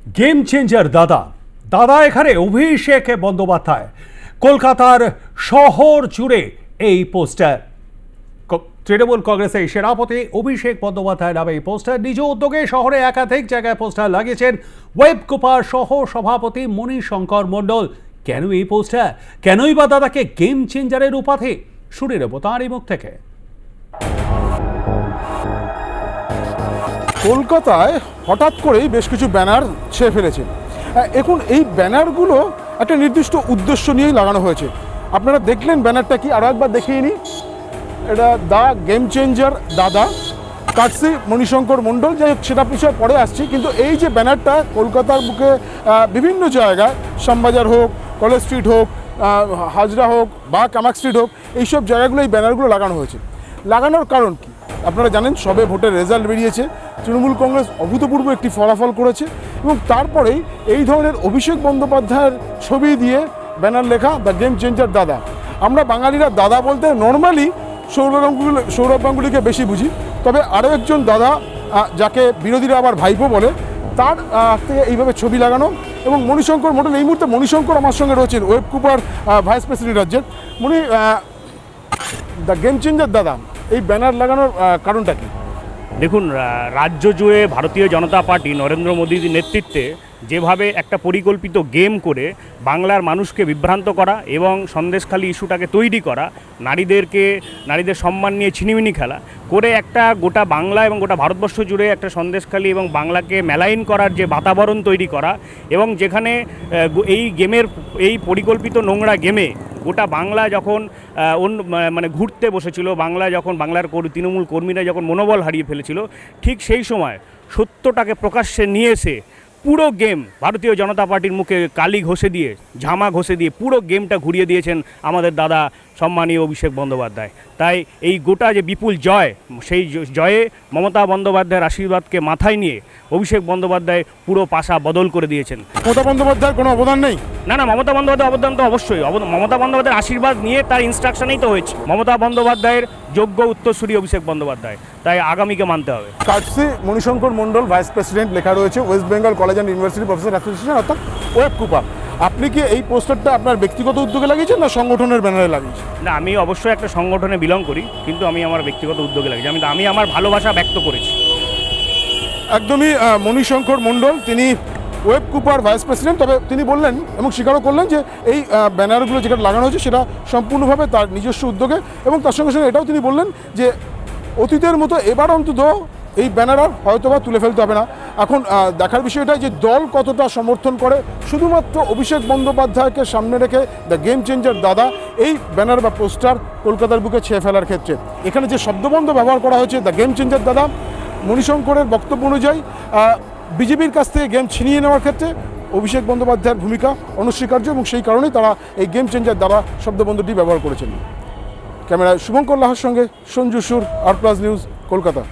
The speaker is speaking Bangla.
গেম চেঞ্জার দাদা দাদা এখানে অভিষেক বন্দ্যোপাধ্যায় কলকাতার শহর জুড়ে এই পোস্টার। তৃণমূল কংগ্রেসের সেনাপতি অভিষেক বন্দ্যোপাধ্যায় নামে এই পোস্টার। নিজ উদ্যোগে শহরে একাধিক জায়গায় পোস্টার লাগিয়েছেন ওয়েব কুপার সহ সভাপতি মণিশঙ্কর মণ্ডল। কেন এই পোস্টার, কেনই বা দাদাকে গেম চেঞ্জারের উপাধি? শুনে নেব তাঁরই মুখ থেকে। কলকাতায় হঠাৎ করেই বেশ কিছু ব্যানার ছেড়ে ফেলেছে। এখন এই ব্যানারগুলো একটা নির্দিষ্ট উদ্দেশ্য নিয়েই লাগানো হয়েছে। আপনারা দেখলেন ব্যানারটা কি, আরও একবার দেখিয়ে নিই। এটা দ্য গেম চেঞ্জার দাদা, কাটসি মণিশঙ্কর মণ্ডল। যাই হোক, সেটা বিষয়ে পরে আসছি, কিন্তু এই যে ব্যানারটা কলকাতার বুকে বিভিন্ন জায়গায়, শ্যামবাজার হোক, কলেজ স্ট্রিট হোক, হাজরা হোক বা কামাক স্ট্রিট হোক, এইসব জায়গাগুলো এই ব্যানারগুলো লাগানো হয়েছে। লাগানোর কারণ কি আপনারা জানেন, সবে ভোটের রেজাল্ট বেরিয়েছে, তৃণমূল কংগ্রেস অভূতপূর্ব একটি ফলাফল করেছে এবং তারপরেই এই ধরনের অভিষেক বন্দ্যোপাধ্যায়ের ছবি দিয়ে ব্যানার লেখা দ্য গেম চেঞ্জার দাদা। আমরা বাঙালিরা দাদা বলতে নর্মালি সৌরভ গাঙ্গুলিকে বেশি বুঝি, তবে আরও একজন দাদা যাকে বিরোধীরা আবার ভাইপো বলে, তার থেকে এইভাবে ছবি লাগানো। এবং মণিশঙ্কর মণ্ডল, এই মুহূর্তে মণিশঙ্কর আমার সঙ্গে রয়েছেন, ওয়েব কুপার ভাইস প্রেসিডেন্ট রাজ্যের। মণি, দ্য গেম চেঞ্জার দাদা এই ব্যানার লাগানোর কারণটা কি? দেখুন, রাজ্য জুড়ে ভারতীয় জনতা পার্টি নরেন্দ্র মোদীর নেতৃত্বে যেভাবে একটা পরিকল্পিত গেম করে বাংলার মানুষকে বিভ্রান্ত করা এবং সন্দেশখালী ইস্যুটাকে তৈরি করা, নারীদের সম্মান নিয়ে ছিনিমিনি খেলা করে একটা গোটা বাংলা এবং গোটা ভারতবর্ষ জুড়ে একটা সন্দেশখালী এবং বাংলাকে মেলাইন করার যে বাতাবরণ তৈরি করা, এবং যেখানে এই পরিকল্পিত নোংরা গেমে গোটা বাংলা যখন ঘুরতে বসেছিল, বাংলার তৃণমূল কর্মীরা যখন মনোবল হারিয়ে ফেলেছিল, ঠিক সেই সময় সত্যটাকে প্রকাশ্যে নিয়ে এসে পুরো গেম ভারতীয় জনতা পার্টির মুখে কালি ঘষে দিয়ে, ঝামা ঘষে দিয়ে পুরো গেমটা ঘুরিয়ে দিয়েছেন আমাদের দাদা সম্মানীয় অভিষেক বন্দ্যোপাধ্যায়। তাই এই গোটা যে বিপুল জয়, সেই জয়ে মমতা বন্দ্যোপাধ্যায়ের আশীর্বাদকে মাথায় নিয়ে অভিষেক বন্দ্যোপাধ্যায় পুরো পাশা বদল করে দিয়েছেন। মমতা বন্দ্যোপাধ্যায়ের কোনো অবদান নেই? না, মমতা বন্দ্যোপাধ্যায়ের অবদান তো অবশ্যই। মমতা বন্দ্যোপাধ্যায়ের আশীর্বাদ নিয়ে, তার ইনস্ট্রাকশনেই তো হয়েছে। মমতা বন্দ্যোপাধ্যায়ের যোগ্য উত্তরসূরি অভিষেক বন্দ্যোপাধ্যায়, তাই আগামীকে মানতে হবে। কাটসি মণিশঙ্কর মণ্ডল, ভাইস প্রেসিডেন্ট, লেখা রয়েছে West Bengal college and university professor association, অর্থাৎ ওয়েব কুপার। আপনি কি এই পোস্টারটা আপনার ব্যক্তিগত উদ্যোগে লাগিয়েছেন না সংগঠনের ব্যানারে লাগিয়েছেন? না, আমি অবশ্যই একটা সংগঠনে বিলং করি, কিন্তু আমি আমার ব্যক্তিগত উদ্যোগে লাগিয়েছি। আমি আমার ভালোবাসা ব্যক্ত করেছি। একদমই মণিশঙ্কর মণ্ডল, তিনি ওয়েব কুপার ভাইস প্রেসিডেন্ট। তবে তিনি বললেন এবং স্বীকারও করলেন যে এই ব্যানারগুলো যেটা লাগানো হয়েছে সেটা সম্পূর্ণভাবে তার নিজস্ব উদ্যোগে, এবং তার সঙ্গে সঙ্গে এটাও তিনি বললেন যে অতীতের মতো এবার অন্তত এই ব্যানার আর হয়তোবা তুলে ফেলতে হবে না। এখন দেখার বিষয়টা যে দল কতটা সমর্থন করে শুধুমাত্র অভিষেক বন্দ্যোপাধ্যায়কে সামনে রেখে দ্য গেম চেঞ্জার দাদা এই ব্যানার বা পোস্টার কলকাতার বুকে ছেয়ে ফেলার ক্ষেত্রে। এখানে যে শব্দবন্ধ ব্যবহার করা হয়েছে দ্য গেম চেঞ্জার দাদা, মণিশঙ্করের বক্তব্য অনুযায়ী বিজেপির কাছ থেকে গেম ছিনিয়ে নেওয়ার ক্ষেত্রে অভিষেক বন্দ্যোপাধ্যায়ের ভূমিকা অনস্বীকার্য, এবং সেই কারণেই তারা এই গেম চেঞ্জার দ্বারা শব্দবন্ধটি ব্যবহার করেছেন। ক্যামেরায় শুভঙ্কর লাহার সঙ্গে সঞ্জু সুর, আর প্লাস নিউজ, কলকাতা।